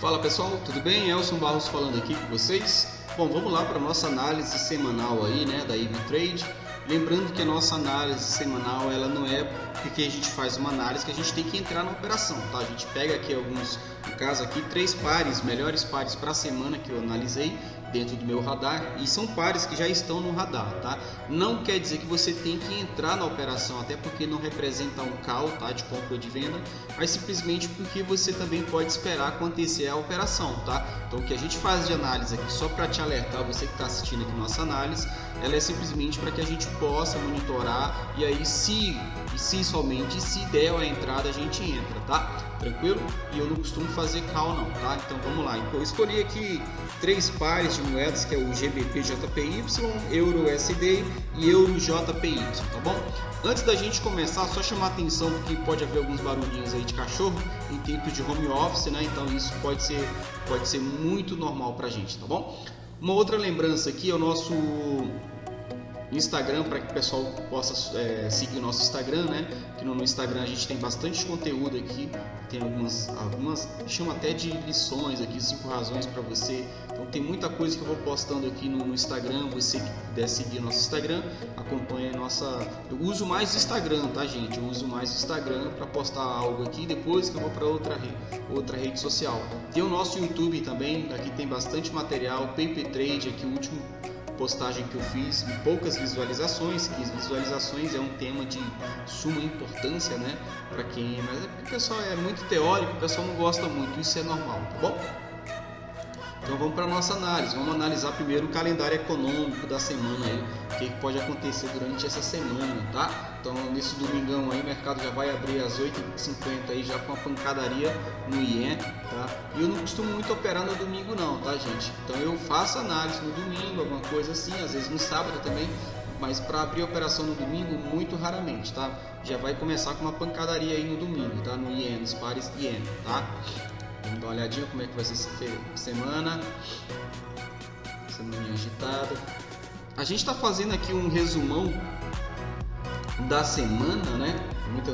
Fala pessoal, tudo bem? Elson Barros falando aqui com vocês. Bom, vamos lá para a nossa análise semanal aí, né, da EV-Trade. Lembrando que a nossa análise semanal, ela não é porque a gente faz uma análise que a gente tem que entrar na operação, tá? A gente pega aqui alguns, no caso aqui, 3 pares, melhores pares para a semana que eu analisei dentro do meu radar, e são pares que já estão no radar, tá? Não quer dizer que você tem que entrar na operação, até porque não representa um call, tá, de compra ou de venda, mas simplesmente porque você também pode esperar acontecer a operação, tá? Então o que a gente faz de análise aqui, só para te alertar, você que está assistindo aqui nossa análise, ela é simplesmente para que a gente possa monitorar e aí se der a entrada a gente entra, tá? Tranquilo? E eu não costumo fazer call não, tá? Então vamos lá. Eu escolhi aqui 3 pares de moedas, que é o GBP JPY, Euro USD e Euro JPY, tá bom? Antes da gente começar, só chamar a atenção porque pode haver alguns barulhinhos aí de cachorro em tempo de home office, né? Então isso pode ser muito normal pra gente, tá bom? Uma outra lembrança aqui é o nosso Instagram, para que o pessoal possa seguir o nosso Instagram, né? Que no Instagram a gente tem bastante conteúdo aqui, tem algumas chama até de lições aqui, 5 razões para você. Então tem muita coisa que eu vou postando aqui no Instagram. Você que puder seguir nosso Instagram, acompanha a nossa. Eu uso mais o Instagram, tá, gente? Eu uso mais o Instagram para postar algo aqui, depois que eu vou para outra rede social. Tem o nosso YouTube também, aqui tem bastante material, Paper Trade, aqui o último postagem que eu fiz, poucas visualizações, que visualizações é um tema de suma importância, né, para quem, mas o pessoal é muito teórico, o pessoal não gosta muito, isso é normal, tá bom? Então vamos para a nossa análise, vamos analisar primeiro o calendário econômico da semana aí, o que pode acontecer durante essa semana, tá? Então nesse domingão aí o mercado já vai abrir às 8h50 aí já com a pancadaria no IEN, tá? E eu não costumo muito operar no domingo não, tá, gente? Então eu faço análise no domingo, alguma coisa assim, às vezes no sábado também, mas para abrir a operação no domingo, muito raramente, tá? Já vai começar com uma pancadaria aí no domingo, tá? No IEN, nos pares IEN, tá? Vamos dar uma olhadinha como é que vai ser essa semana. Semaninha agitada. A gente está fazendo aqui um resumão da semana, né? Muita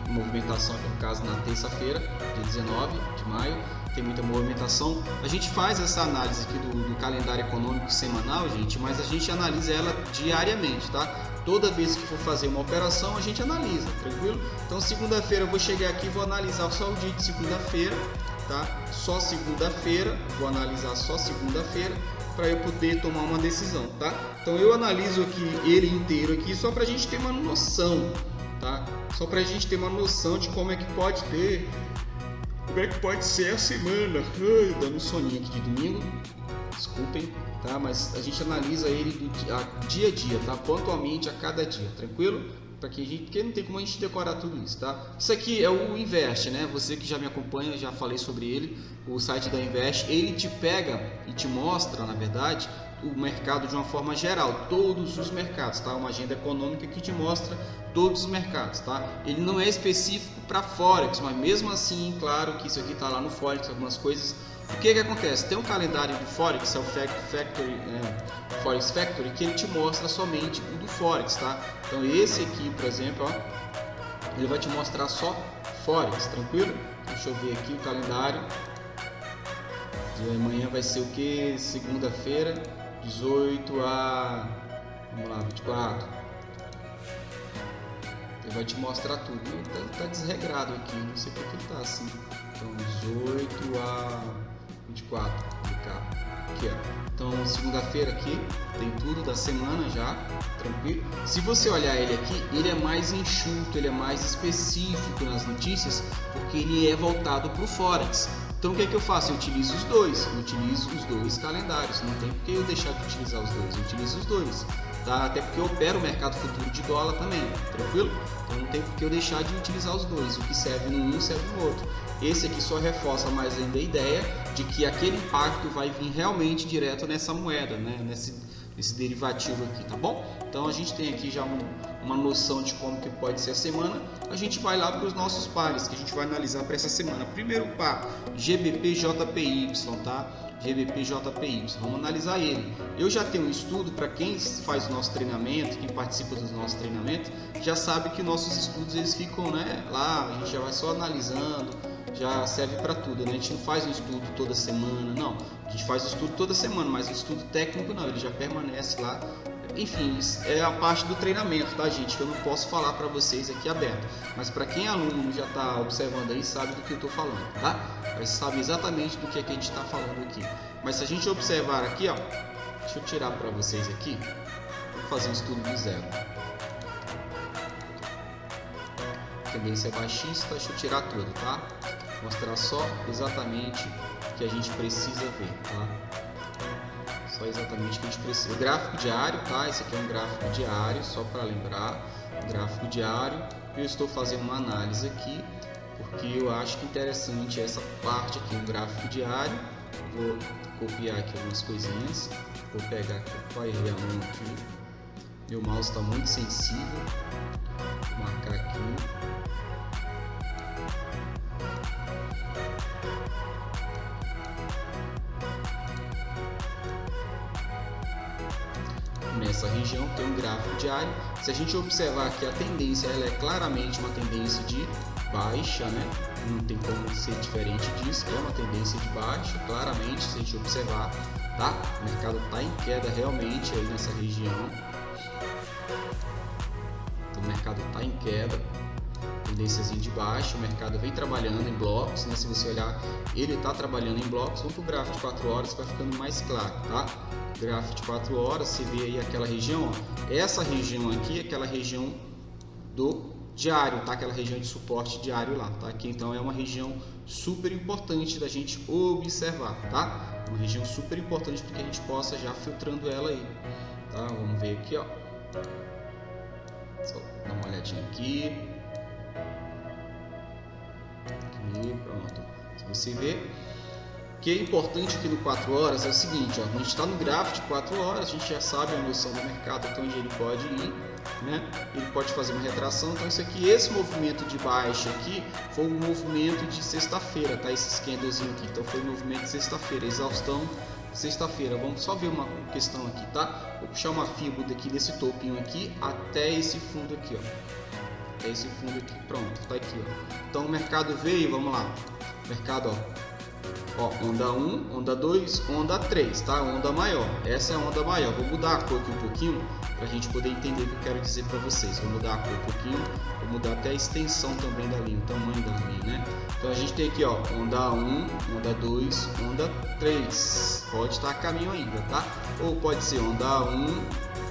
movimentação aqui no caso na terça-feira, dia 19 de maio. Tem muita movimentação. A gente faz essa análise aqui do calendário econômico semanal, gente, mas a gente analisa ela diariamente, tá? Toda vez que for fazer uma operação, a gente analisa, tranquilo? Então, segunda-feira eu vou chegar aqui e vou analisar só o dia de segunda-feira, tá? Só segunda-feira, vou analisar só segunda-feira para eu poder tomar uma decisão, tá? Então, eu analiso aqui ele inteiro aqui só para a gente ter uma noção, tá? Só para a gente ter uma noção de como é que pode ser a semana. Ai, dando um soninho aqui de domingo, desculpem, tá? Mas a gente analisa ele do dia a dia, tá? Pontualmente a cada dia, tranquilo? Porque não tem como a gente decorar tudo isso, tá? Isso aqui é o Invest, né? Você que já me acompanha, já falei sobre ele, o site da Invest, ele te pega e te mostra, na verdade, o mercado de uma forma geral, todos os mercados, tá? Uma agenda econômica que te mostra todos os mercados, tá? Ele não é específico para Forex, mas mesmo assim, claro que isso aqui tá lá no Forex, algumas coisas. O que acontece? Tem um calendário do Forex, é o Forex Factory, que ele te mostra somente o do Forex, tá? Então esse aqui, por exemplo, ó, ele vai te mostrar só Forex, tranquilo? Deixa eu ver aqui o calendário. De amanhã vai ser o que? Segunda-feira, 18 a... vamos lá, 24. Ele vai te mostrar tudo. Ele tá desregrado aqui, não sei por que ele tá assim. Então 18 a 24, aqui ó. Então segunda-feira aqui tem tudo da semana já, tranquilo. Se você olhar ele aqui, ele é mais enxuto, ele é mais específico nas notícias, porque ele é voltado para o Forex. Então o que é que eu faço? Eu utilizo os dois calendários, não tem porque eu deixar de utilizar os dois, eu utilizo os dois, tá? Até porque eu opero o mercado futuro de dólar também, tranquilo? Então não tem porque eu deixar de utilizar os dois, o que serve no um serve no outro. Esse aqui só reforça mais ainda a ideia de que aquele impacto vai vir realmente direto nessa moeda, né? Nesse derivativo aqui, tá bom? Então a gente tem aqui já uma noção de como que pode ser a semana. A gente vai lá para os nossos pares que a gente vai analisar para essa semana. Primeiro par, GBP JPY, tá? GBP JPY, vamos analisar ele. Eu já tenho um estudo, para quem faz o nosso treinamento, quem participa do nosso treinamento, já sabe que nossos estudos eles ficam, né, lá, a gente já vai só analisando, já serve para tudo, né? A gente não faz um estudo toda semana, não. A gente faz o estudo toda semana, mas o estudo técnico não, ele já permanece lá. Enfim, isso é a parte do treinamento, tá, gente? Que eu não posso falar para vocês aqui aberto. Mas para quem é aluno já está observando aí, sabe do que eu estou falando, tá? Mas sabe exatamente do que é que a gente está falando aqui. Mas se a gente observar aqui, ó, deixa eu tirar para vocês aqui. Vou fazer um estudo do zero. Tendência baixista, deixa eu tirar tudo, tá? Mostrar só exatamente o que a gente precisa ver, tá? Só exatamente o que a gente precisa. O gráfico diário, tá? Esse aqui é um gráfico diário, só para lembrar. Gráfico diário. Eu estou fazendo uma análise aqui, porque eu acho que interessante essa parte aqui, um gráfico diário. Vou copiar aqui algumas coisinhas. Vou pegar aqui, vai a mão aqui. Meu mouse está muito sensível. Vou marcar aqui. Nessa região tem um gráfico diário. Se a gente observar que a tendência ela é claramente uma tendência de baixa, né? Não tem como ser diferente disso, é uma tendência de baixa, claramente, se a gente observar, tá? O mercado está em queda realmente aí nessa região. Então, o mercado está em queda, tendênciazinha de baixa, o mercado vem trabalhando em blocos, né? Se você olhar, ele está trabalhando em blocos. Vamos para o gráfico de 4 horas, vai ficando mais claro, tá? Gráfico de 4 horas, você vê aí aquela região, ó. Essa região aqui é aquela região do diário, tá? Aquela região de suporte diário lá, tá? Aqui então é uma região super importante da gente observar, tá? Uma região super importante para que a gente possa já filtrando ela aí, tá? Vamos ver aqui, ó. Só dar uma olhadinha aqui. Aqui, pronto. Se você ver, o que é importante aqui no 4 horas é o seguinte, ó, a gente está no gráfico de 4 horas, a gente já sabe a noção do mercado, até onde ele pode ir, né? Ele pode fazer uma retração. Então isso aqui, esse movimento de baixa aqui foi um movimento de sexta-feira, tá? Esse candlezinho aqui, então foi um movimento de sexta-feira, exaustão sexta-feira. Vamos só ver uma questão aqui, tá? Vou puxar uma fibra daqui desse topinho aqui até esse fundo aqui, ó. Até esse fundo aqui, pronto, tá aqui, ó. Então o mercado veio, vamos lá, mercado, ó, onda 1, onda 2, onda 3, tá? Onda maior. Essa é a onda maior. Vou mudar a cor aqui um pouquinho para a gente poder entender o que eu quero dizer para vocês. Vou mudar a cor um pouquinho, vou mudar até a extensão também da linha, o tamanho da linha, né? Então a gente tem aqui, ó, onda 1, onda 2, onda 3. Pode estar a caminho ainda, tá? Ou pode ser onda 1,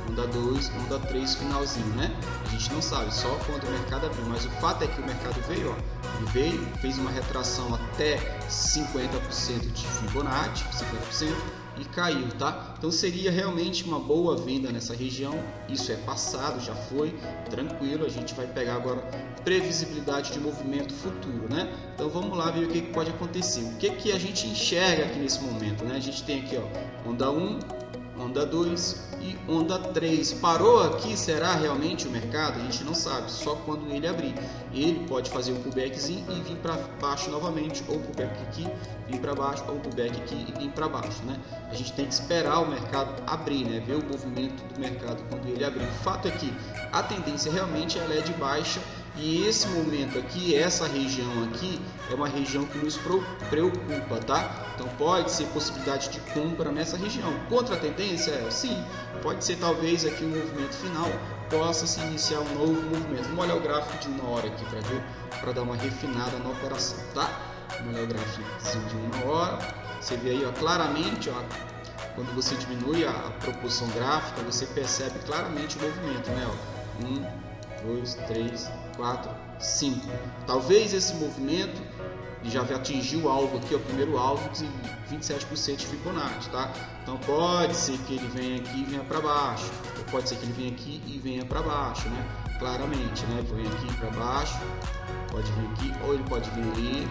onda 2, onda 3, finalzinho, né? A gente não sabe, só quando o mercado abriu. Mas o fato é que o mercado veio, ó. Ele veio, fez uma retração até 50% de Fibonacci, 50%, e caiu, tá? Então seria realmente uma boa venda nessa região. Isso é passado, já foi, tranquilo. A gente vai pegar agora previsibilidade de movimento futuro, né? Então vamos lá ver o que pode acontecer. O que a gente enxerga aqui nesse momento, né? A gente tem aqui, ó, onda 1, onda 2 e onda 3. Parou aqui, será realmente o mercado? A gente não sabe, só quando ele abrir. Ele pode fazer um pullbackzinho e vir para baixo novamente, ou pullback aqui, vir para baixo, ou pullback aqui e vir para baixo, né? A gente tem que esperar o mercado abrir, né? Ver o movimento do mercado quando ele abrir. O fato é que a tendência realmente ela é de baixa. E esse momento aqui, essa região aqui, é uma região que nos preocupa, tá? Então pode ser possibilidade de compra nessa região. Contra a tendência? Sim, pode ser talvez aqui um movimento final, possa se iniciar um novo movimento. Vamos olhar o gráfico de 1 hora aqui para ver, para dar uma refinada na operação, tá? Vamos olhar o gráfico de 1 hora. Você vê aí, ó, claramente, ó, quando você diminui a proporção gráfica, você percebe claramente o movimento, né? Ó, 1, 2, 3, 4, 5. Talvez esse movimento já atingiu o alvo aqui, o primeiro alvo de 27% de Fibonacci, tá? Então pode ser que ele venha aqui e venha para baixo, ou pode ser que ele venha aqui e venha para baixo, né? Claramente, né? Ele vem aqui para baixo, pode vir aqui, ou ele pode vir ali,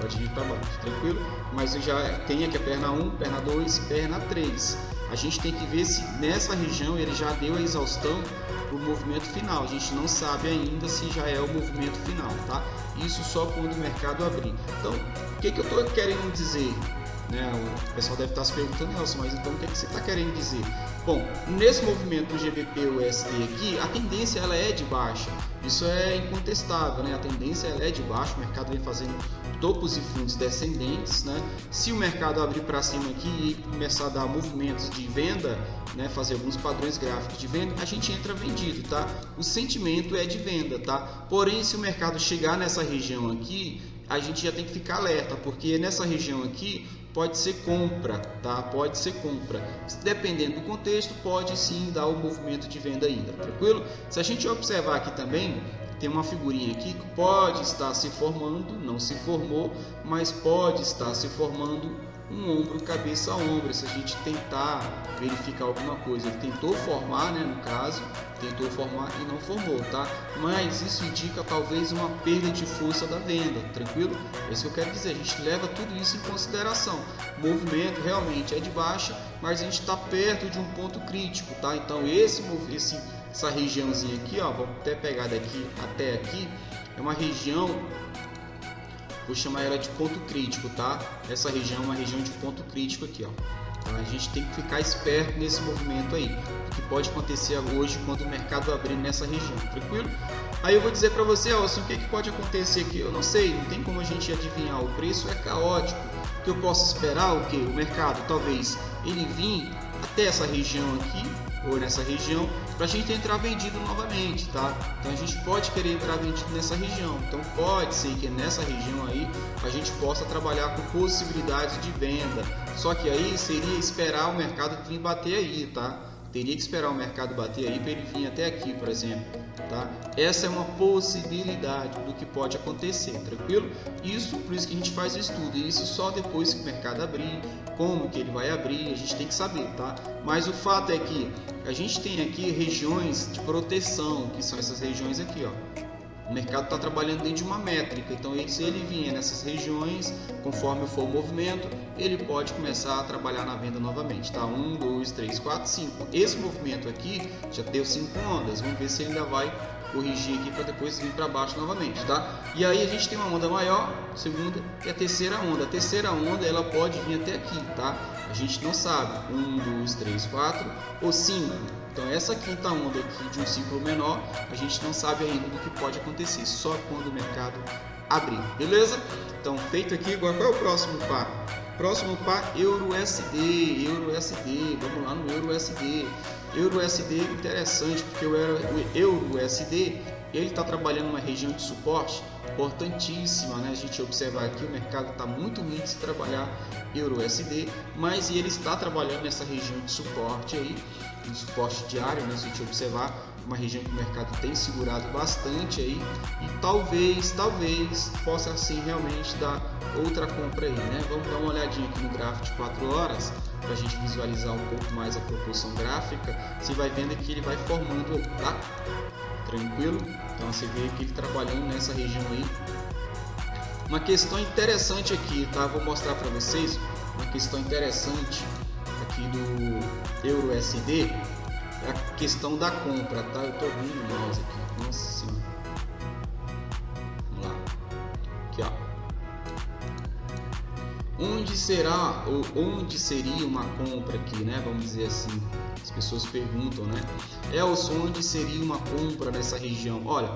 pode vir para baixo, tranquilo? Mas eu já tenho aqui a perna 1, perna 2, perna 3. A gente tem que ver se nessa região ele já deu a exaustão para o movimento final. A gente não sabe ainda se já é o movimento final, tá? Isso só quando o mercado abrir. Então, o que eu estou querendo dizer? né? O pessoal deve estar se perguntando, Nelson, mas então o que você está querendo dizer? Bom, nesse movimento do GBP/USD aqui, a tendência ela é de baixa, isso é incontestável, né? A tendência ela é de baixa, o mercado vem fazendo topos e fundos descendentes, né? Se o mercado abrir para cima aqui e começar a dar movimentos de venda, né, fazer alguns padrões gráficos de venda, a gente entra vendido, tá? O sentimento é de venda, tá? Porém, se o mercado chegar nessa região aqui, a gente já tem que ficar alerta, porque nessa região aqui pode ser compra, tá? Pode ser compra. Dependendo do contexto, pode sim dar o movimento de venda ainda, tranquilo? Se a gente observar aqui também, tem uma figurinha aqui que pode estar se formando, não se formou, mas pode estar se formando um ombro cabeça a ombro. Se a gente tentar verificar alguma coisa, ele tentou formar, né, no caso, tentou formar e não formou, tá? Mas isso indica talvez uma perda de força da venda, tranquilo? É isso que eu quero dizer, a gente leva tudo isso em consideração. O movimento realmente é de baixa, mas a gente está perto de um ponto crítico, tá? Então essa regiãozinha aqui, ó, vamos até pegar daqui até aqui, é uma região, vou chamar ela de ponto crítico, tá? Essa região é uma região de ponto crítico aqui, ó. Então a gente tem que ficar esperto nesse movimento aí, que pode acontecer hoje quando o mercado abrir nessa região, tranquilo? Aí eu vou dizer para você, ó, assim, o que pode acontecer aqui? Eu não sei, não tem como a gente adivinhar, o preço é caótico. O que eu posso esperar, o que? O mercado talvez ele vir até essa região aqui, ou nessa região, para a gente entrar vendido novamente, tá? Então a gente pode querer entrar vendido nessa região, então pode ser que nessa região aí a gente possa trabalhar com possibilidades de venda, só que aí seria esperar o mercado vir bater aí, tá? Teria que esperar o mercado bater aí para ele vir até aqui, por exemplo, tá? Essa é uma possibilidade do que pode acontecer, tranquilo? Por isso que a gente faz o estudo, e isso só depois que o mercado abrir, como que ele vai abrir, a gente tem que saber, tá? Mas o fato é que a gente tem aqui regiões de proteção, que são essas regiões aqui, ó. O mercado está trabalhando dentro de uma métrica, então se ele vier nessas regiões, conforme for o movimento, ele pode começar a trabalhar na venda novamente, tá? 1, 2, 3, 4, 5. Esse movimento aqui já deu 5 ondas, vamos ver se ele ainda vai corrigir aqui para depois vir para baixo novamente, tá? E aí a gente tem uma onda maior, segunda e a terceira onda. A terceira onda ela pode vir até aqui, tá? A gente não sabe, 1, 2, 3, 4 ou 5. Então essa quinta onda aqui de um ciclo menor, a gente não sabe ainda do que pode acontecer, só quando o mercado abrir, beleza? Então feito aqui, agora qual é o próximo par? Próximo par, Euro-USD, vamos lá no Euro-USD. Euro-USD interessante, porque o Euro-USD, ele está trabalhando uma região de suporte importantíssima, né? A gente observar aqui, o mercado está muito ruim de se trabalhar Euro-USD, mas ele está trabalhando nessa região de suporte aí, um suporte diário, né? Se a gente observar, uma região que o mercado tem segurado bastante aí, e talvez possa assim realmente dar outra compra aí, né? Vamos dar uma olhadinha aqui no gráfico de 4 horas para a gente visualizar um pouco mais a proporção gráfica. Você vai vendo que ele vai formando aí, tá? Tranquilo? Então você vê que ele trabalhando nessa região aí. Uma questão interessante aqui, tá? Vou mostrar para vocês uma questão interessante aqui do Euro-USD, é a questão da compra, tá? Eu tô vendo o mouse aqui, nossa senhora. Vamos lá, aqui ó. Onde seria uma compra aqui, né? Vamos dizer assim, as pessoas perguntam, né? Elson, onde seria uma compra nessa região? Olha,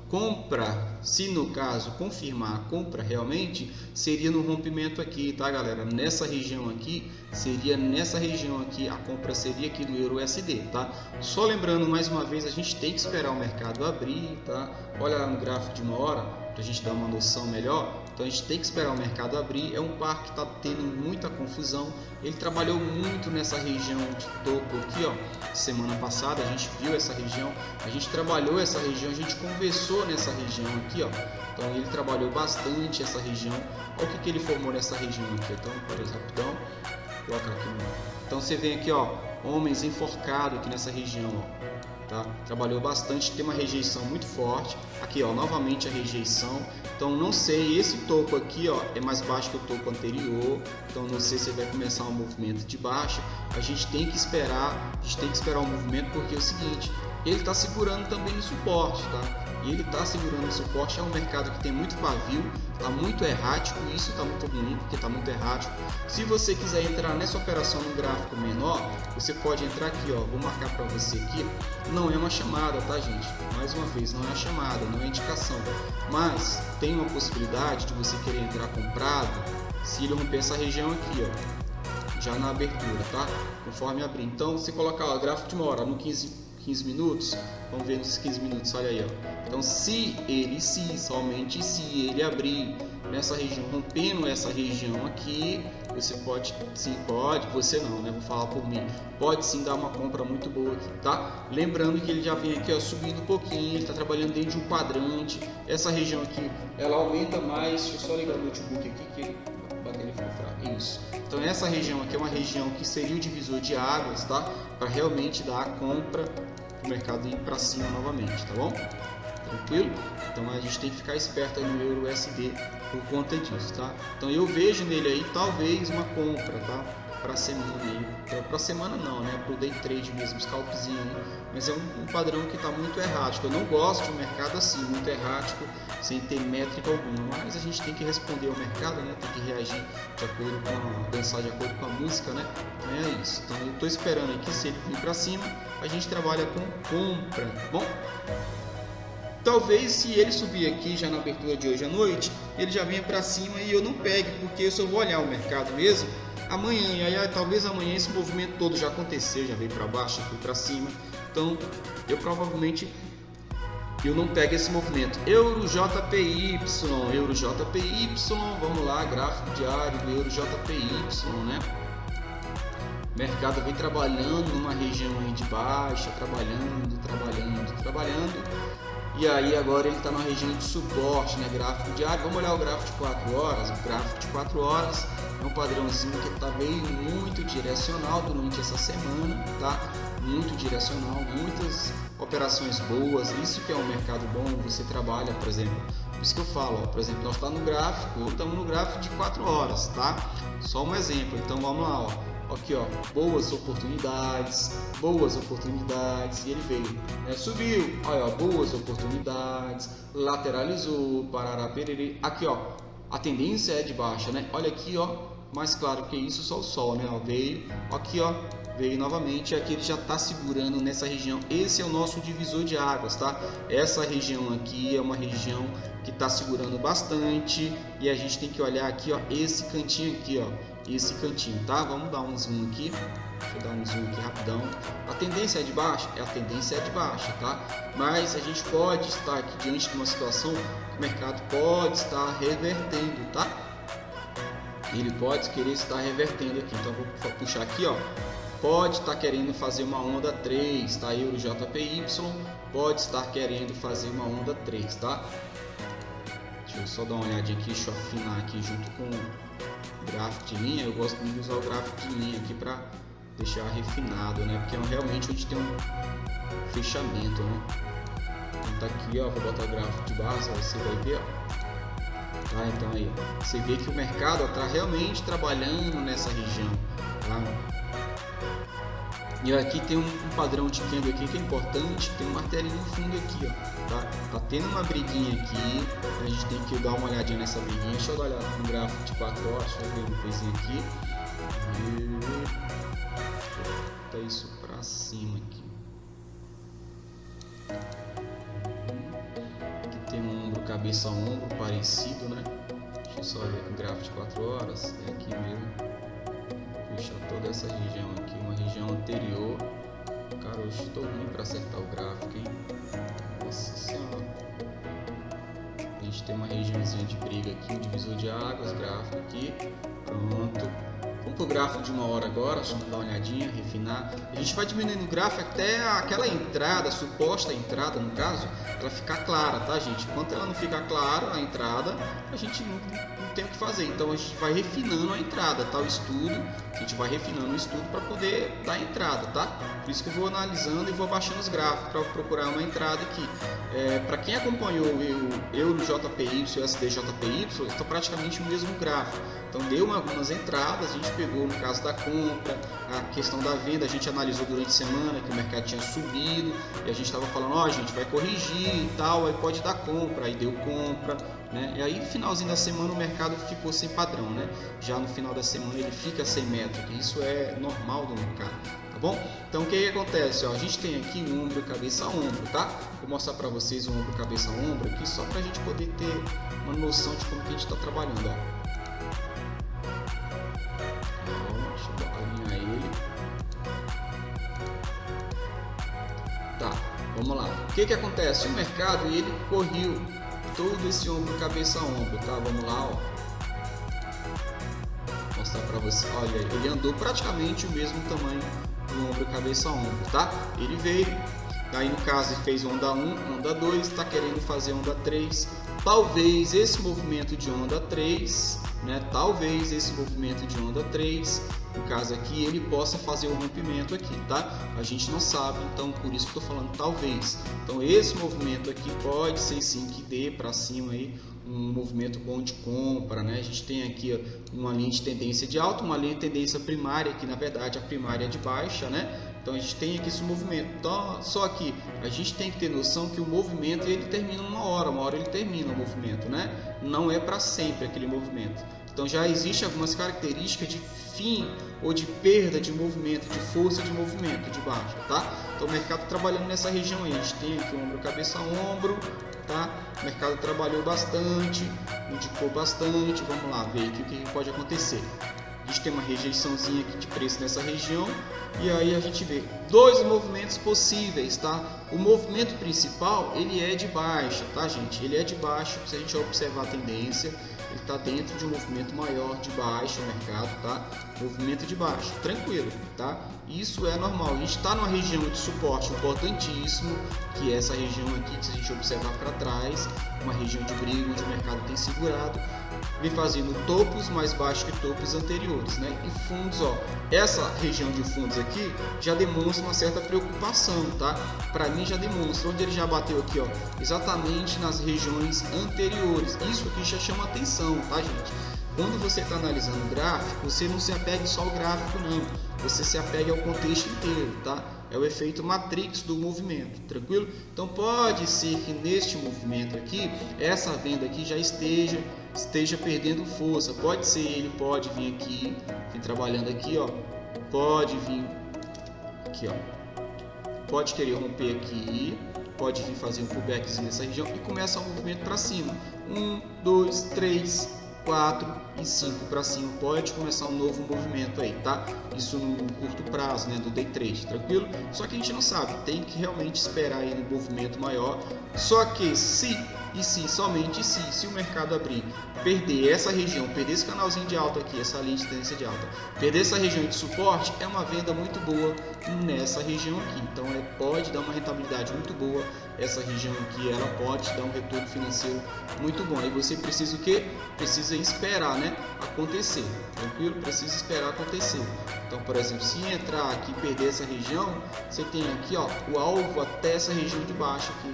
compra, se no caso confirmar a compra realmente, seria no rompimento aqui, tá galera? Nessa região aqui, a compra seria aqui do Euro-USD, tá? Só lembrando mais uma vez, a gente tem que esperar o mercado abrir, tá? Olha lá no gráfico de 1 hora, para a gente dar uma noção melhor. Então a gente tem que esperar o mercado abrir. É um par que está tendo muita confusão. Ele trabalhou muito nessa região de topo aqui, ó. Semana passada a gente viu essa região, a gente trabalhou essa região, a gente conversou nessa região aqui, ó. Então ele trabalhou bastante essa região. Olha o que ele formou nessa região aqui. Então, por exemplo, coloca aqui. Então você vê aqui, ó, homens enforcados aqui nessa região, ó. Tá? Trabalhou bastante, tem uma rejeição muito forte. Aqui, ó, novamente a rejeição. Então não sei, esse topo aqui, ó, é mais baixo que o topo anterior. Então não sei se vai começar um movimento de baixa. A gente tem que esperar o movimento, porque é o seguinte, ele está segurando também no suporte, tá? e ele está segurando o suporte. É um mercado que tem muito pavio, está muito errático, e isso está muito ruim porque está muito errático. Se você quiser entrar nessa operação no gráfico menor, você pode entrar aqui, ó, vou marcar para você aqui. Não é uma chamada, tá, gente? Mais uma vez, não é chamada, não é indicação, mas tem uma possibilidade de você querer entrar comprado se ele romper essa região aqui, ó, já na abertura, tá? Conforme abrir. Então, se colocar o gráfico de uma hora no 15 minutos, vamos ver nos 15 minutos, olha aí, ó. Então, somente se ele abrir nessa região, rompendo essa região aqui, você pode, sim, pode, você não, né? Vou falar por mim, pode sim dar uma compra muito boa aqui, tá? Lembrando que ele já vem aqui, ó, subindo um pouquinho, ele está trabalhando dentro de um quadrante. Essa região aqui, ela aumenta mais. Deixa eu só ligar o notebook aqui que a bateria ficou fraca. Isso. Então essa região aqui é uma região que seria o divisor de águas, tá? Para realmente dar a compra para o mercado ir para cima novamente, tá bom? Tranquilo? Então a gente tem que ficar esperto aí no Euro USD por conta disso, tá? Então eu vejo nele aí talvez uma compra, tá? Para semana aí, para semana não, né? Para o day trade mesmo, scalpzinho aí. Mas é um padrão que está muito errático. Eu não gosto de um mercado assim, muito errático, sem ter métrica alguma. Mas a gente tem que responder ao mercado, né? Tem que reagir de acordo com dançar de acordo com a música, né? Então é isso. Então eu estou esperando aqui, se ele vir para cima, a gente trabalha com compra, bom? Talvez se ele subir aqui já na abertura de hoje à noite, ele já venha para cima e eu não pegue, porque eu só vou olhar o mercado mesmo amanhã, e aí talvez amanhã esse movimento todo já aconteceu, já veio para baixo, foi para cima. Então eu provavelmente não pego esse movimento. Euro JPY, vamos lá, gráfico diário do Euro JPY, né? O mercado vem trabalhando numa região aí de baixa, trabalhando. E aí agora ele está na região de suporte, né? Gráfico diário. Vamos olhar o gráfico de 4 horas. O gráfico de 4 horas é um padrãozinho que está bem muito direcional durante essa semana, tá? Muito direcional, muitas operações boas. Isso que é um mercado bom, você trabalha, por exemplo. Por isso que eu falo, ó, por exemplo, nós estamos no gráfico de 4 horas, tá? Só um exemplo. Então vamos lá, ó. Aqui, ó, boas oportunidades, e ele veio, né? Subiu, olha, ó, boas oportunidades, lateralizou, parará, pererê. Aqui, ó, a tendência é de baixa, né? Olha aqui, ó, mais claro que isso, só o sol, né? Ó, veio, aqui, ó, veio novamente, aqui ele já está segurando nessa região. Esse é o nosso divisor de águas, tá? Essa região aqui é uma região que está segurando bastante, e a gente tem que olhar aqui, ó, esse cantinho aqui, ó, esse cantinho, tá? Vamos dar um zoom aqui. Deixa eu dar um zoom aqui rapidão. A tendência é de baixa? A tendência é de baixa, tá? Mas a gente pode estar aqui diante de uma situação que o mercado pode estar revertendo, tá? Ele pode querer estar revertendo aqui. Então vou puxar aqui, ó. Pode estar querendo fazer uma onda 3, tá? Euro JPY pode estar querendo fazer uma onda 3, tá? Deixa eu só dar uma olhadinha aqui, deixa eu afinar aqui junto com o gráfico de linha. Eu gosto de usar o gráfico de linha aqui para deixar refinado, né? Porque é realmente onde tem um fechamento, né? Então tá aqui, ó, vou botar o gráfico de barras, você vai ver, ó. Tá, então aí, ó, você vê que o mercado está realmente trabalhando nessa região, tá? E aqui tem um padrão de candle aqui que é importante, tem um martelinho no fundo aqui, ó, tá? Tá tendo uma briguinha aqui, a gente tem que dar uma olhadinha nessa briguinha. Deixa eu dar uma olhada no gráfico de 4 horas, deixa eu ver uma coisinha aqui. Tá isso pra cima aqui. Aqui tem um ombro, cabeça a ombro parecido, né? Deixa eu só ver aqui o gráfico de 4 horas, é aqui mesmo. Puxar toda essa região aqui, uma região anterior. Cara, eu estou ruim para acertar o gráfico, hein? Nossa senhora. A gente tem uma regiãozinha de briga aqui, um divisor de águas, gráfico aqui. Pronto. Vamos pro gráfico de 1 hora agora, deixa eu dar uma olhadinha, refinar. A gente vai diminuindo o gráfico até aquela entrada, suposta entrada no caso, ela ficar clara, tá, gente? Enquanto ela não ficar clara a entrada, a gente não tenho que fazer. Então a gente vai refinando a entrada, tá? O estudo, a gente vai refinando o estudo para poder dar a entrada, tá? Por isso que eu vou analisando e vou baixando os gráficos para procurar uma entrada aqui. Para quem acompanhou eu no JPY e o SDJPY, está praticamente o mesmo gráfico. Então deu algumas entradas, a gente pegou no caso da compra, a questão da venda, a gente analisou durante a semana que o mercado tinha subido e a gente estava falando, ó, gente, vai corrigir e tal, aí pode dar compra, aí deu compra, né? E aí no finalzinho da semana o mercado ficou sem padrão, né? Já no final da semana ele fica sem métrica, isso é normal do mercado, tá bom? Então o que acontece? Ó, a gente tem aqui o ombro, cabeça, ombro, tá? Vou mostrar para vocês o ombro, cabeça, ombro aqui só para a gente poder ter uma noção de como que a gente está trabalhando, ó. Deixa eu alinhar ele. Tá, vamos lá. O que acontece? O mercado ele corriu todo esse ombro, cabeça, ombro, tá? Vamos lá, ó. Vou mostrar para você. Olha, ele andou praticamente o mesmo tamanho do ombro, cabeça, ombro, tá? Ele veio, daí no caso ele fez onda 1, onda 2, está querendo fazer onda 3. Talvez esse movimento de onda 3, né? Talvez esse movimento de onda 3, no caso aqui, ele possa fazer o rompimento aqui, tá? A gente não sabe, então por isso que eu tô falando talvez. Então esse movimento aqui pode ser sim que dê para cima aí um movimento bom de compra, né? A gente tem aqui ó, uma linha de tendência de alta, uma linha de tendência primária, que na verdade a primária é de baixa, né? Então a gente tem aqui esse movimento. Então, só que a gente tem que ter noção que o movimento ele termina uma hora ele termina o movimento, né? Não é para sempre aquele movimento. Então já existe algumas características de fim ou de perda de movimento, de força de movimento de baixo, tá? Então o mercado trabalhando nessa região aí, a gente tem aqui ombro, cabeça, ombro, tá? O mercado trabalhou bastante, indicou bastante, vamos lá ver aqui o que pode acontecer. A gente tem uma rejeiçãozinha aqui de preço nessa região e aí a gente vê dois movimentos possíveis, tá? O movimento principal ele é de baixa, tá, gente? Ele é de baixo, se a gente observar a tendência, ele está dentro de um movimento maior de baixo no mercado, tá? Movimento de baixo, tranquilo, tá? Isso é normal. A gente está numa região de suporte importantíssimo, que é essa região aqui que se a gente observar para trás, uma região de briga onde o mercado tem segurado, vem fazendo topos mais baixos que topos anteriores, né? E fundos, ó, essa região de fundos aqui já demonstra uma certa preocupação, tá? Para mim já demonstra onde ele já bateu aqui, ó, exatamente nas regiões anteriores. Isso aqui já chama atenção, tá, gente? Quando você está analisando o gráfico, você não se apegue só ao gráfico, não. Você se apegue ao contexto inteiro, tá? É o efeito matrix do movimento, tranquilo? Então pode ser que neste movimento aqui, essa venda aqui já esteja perdendo força. Pode ser, ele pode vir aqui, vir trabalhando aqui, ó. Pode vir aqui, ó. Pode querer romper aqui, pode vir fazer um pullbackzinho nessa região e começa o movimento para cima. 1, 2, 3, 4 e 5 para cima, pode começar um novo movimento aí, tá? Isso no curto prazo, né, do day trade, tranquilo? Só que a gente não sabe, tem que realmente esperar aí um movimento maior. Só que somente se o mercado abrir, perder essa região, perder esse canalzinho de alta aqui, essa linha de tendência de alta, perder essa região de suporte, é uma venda muito boa nessa região aqui. Então pode dar uma rentabilidade muito boa. Essa região aqui, ela pode dar um retorno financeiro muito bom. Aí você precisa o quê? Precisa esperar, né, acontecer, tranquilo? Precisa esperar acontecer. Então, por exemplo, se entrar aqui e perder essa região, você tem aqui, ó, o alvo até essa região de baixo aqui,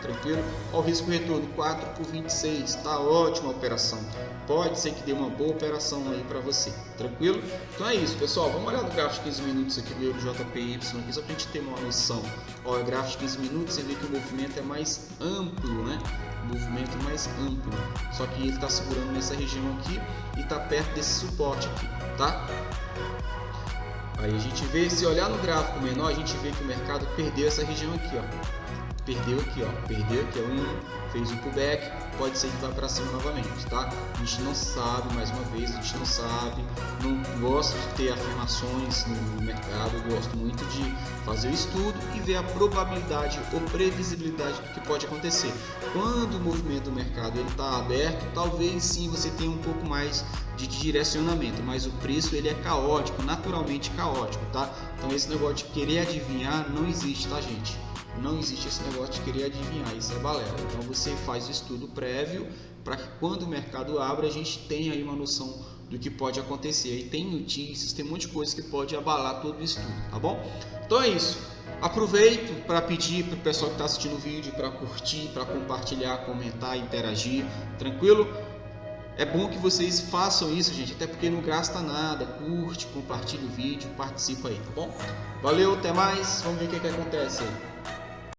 tranquilo? Ó, o risco retorno 4 por 26, tá ótima a operação. Pode ser que dê uma boa operação aí para você, tranquilo? Então é isso, pessoal. Vamos olhar no gráfico de 15 minutos aqui do EuroJPY aqui, só para a gente ter uma noção. Ó, o gráfico de 15 minutos, você vê que o movimento é mais amplo, né? O movimento é mais amplo, só que ele está segurando nessa região aqui e está perto desse suporte aqui, tá? Aí a gente vê, se olhar no gráfico menor, a gente vê que o mercado perdeu essa região aqui, ó. Perdeu aqui, ó, fez um pullback, pode ser que vá para cima novamente, tá? A gente não sabe, mais uma vez, a gente não sabe, não gosto de ter afirmações no mercado, eu gosto muito de fazer o estudo e ver a probabilidade ou previsibilidade do que pode acontecer. Quando o movimento do mercado ele está aberto, talvez sim você tenha um pouco mais de direcionamento, mas o preço ele é caótico, naturalmente caótico, tá? Então esse negócio de querer adivinhar não existe, tá, gente? Não existe esse negócio de querer adivinhar, isso é balela. Então você faz o estudo prévio para que quando o mercado abre a gente tenha aí uma noção do que pode acontecer. Aí tem notícias, tem um monte de coisa que pode abalar todo o estudo, tá bom? Então é isso. Aproveito para pedir para o pessoal que está assistindo o vídeo para curtir, para compartilhar, comentar, interagir, tranquilo? É bom que vocês façam isso, gente, até porque não gasta nada. Curte, compartilha o vídeo, participa aí, tá bom? Valeu, até mais, vamos ver o que acontece aí.